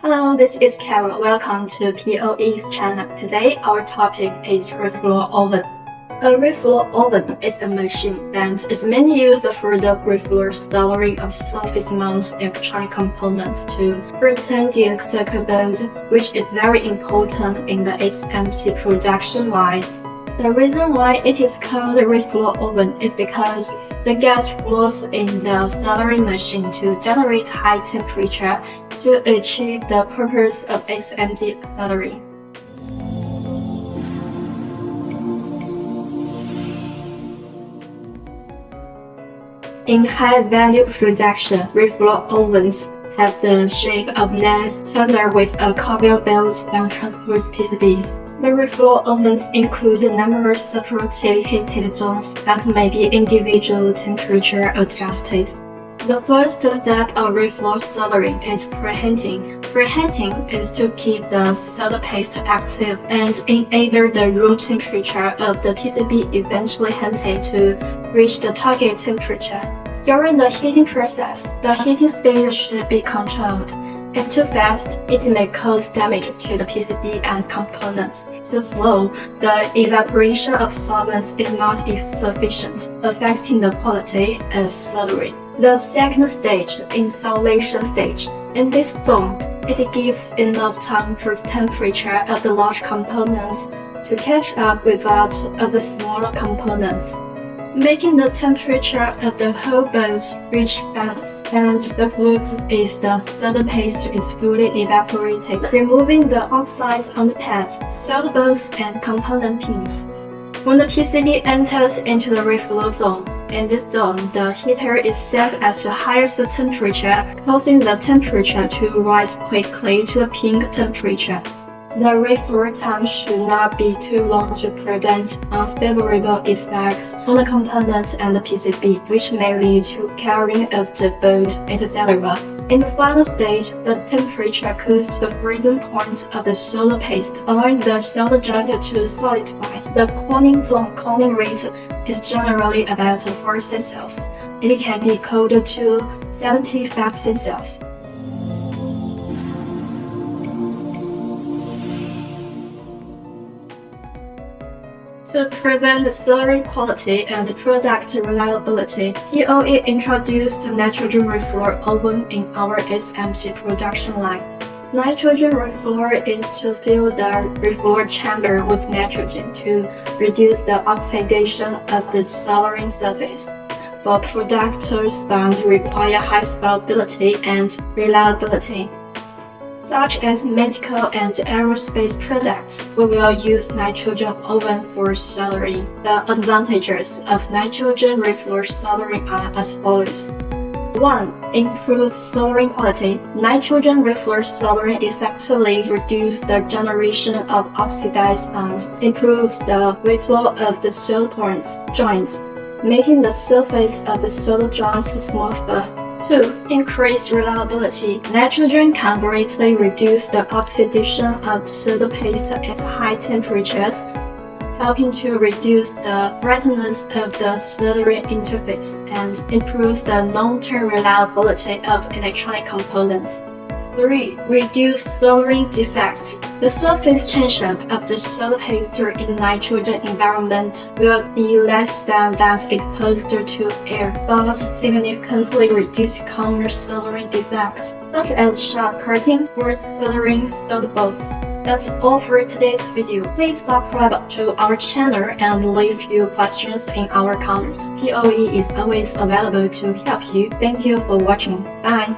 Hello, this is Carol. Welcome to POE's channel. Today, our topic is Reflow Oven. A reflow oven is a machine that is mainly used for the reflow soldering of surface-mount electronic components to printed circuit boards, which is very important in the SMD production line. The reason why it is called a reflow oven is because the gas flows in the soldering machine to generate high temperature to achieve the purpose of SMD soldering. In high-value production, reflow ovens have the shape of nice cylinder with a conveyor belt that transports PCBs. The reflow ovens include numerous separately heated zones that may be individual temperature adjusted. The first step of reflow soldering is preheating. Preheating is to keep the solder paste active and enable the room temperature of the PCB eventually heated to reach the target temperature. During the heating process, the heating speed should be controlled. If too fast, it may cause damage to the PCB and components. Too slow, the evaporation of solvents is not sufficient, affecting the quality of soldering. The second stage, insulation stage. In this zone, it gives enough time for the temperature of the large components to catch up with that of the smaller components, making the temperature of the whole board reach balance, and the flux if the solder paste is fully evaporated, removing the oxides on the pads, solder bolts, and component pins. When the PCB enters into the reflow zone, in this zone, the heater is set at the highest temperature, causing the temperature to rise quickly to the peak temperature. The reflow time should not be too long to prevent unfavorable effects on the component and the PCB, which may lead to carrying of the board, etc. In the final stage, the temperature cools to the freezing point of the solder paste, allowing the solder joint to solidify. The cooling rate is generally about 4 Celsius. It can be cooled to 75 Celsius. To prevent the soldering quality and product reliability, POE introduced nitrogen reflow oven in our SMD production line. Nitrogen reflow is to fill the reflow chamber with nitrogen to reduce the oxidation of the soldering surface. For products that require high stability and reliability, such as medical and aerospace products, we will use nitrogen oven for soldering. The advantages of nitrogen reflow soldering are as follows. 1. Improve soldering quality. Nitrogen reflow soldering effectively reduces the generation of oxides and improves the whittle of the solder joints, making the surface of the solder joints smoother. 2. Increase reliability. Nitrogen can greatly reduce the oxidation of the solder paste at high temperatures, helping to reduce the brightness of the soldering interface and improves the long-term reliability of electronic components. 3. Reduce soldering defects. The surface tension of the solder paste in the nitrogen environment will be less than that exposed to air, thus significantly reduce common soldering defects, such as short cutting for soldering solder bolts. That's all for today's video. Please subscribe to our channel and leave your questions in our comments. POE is always available to help you. Thank you for watching. Bye!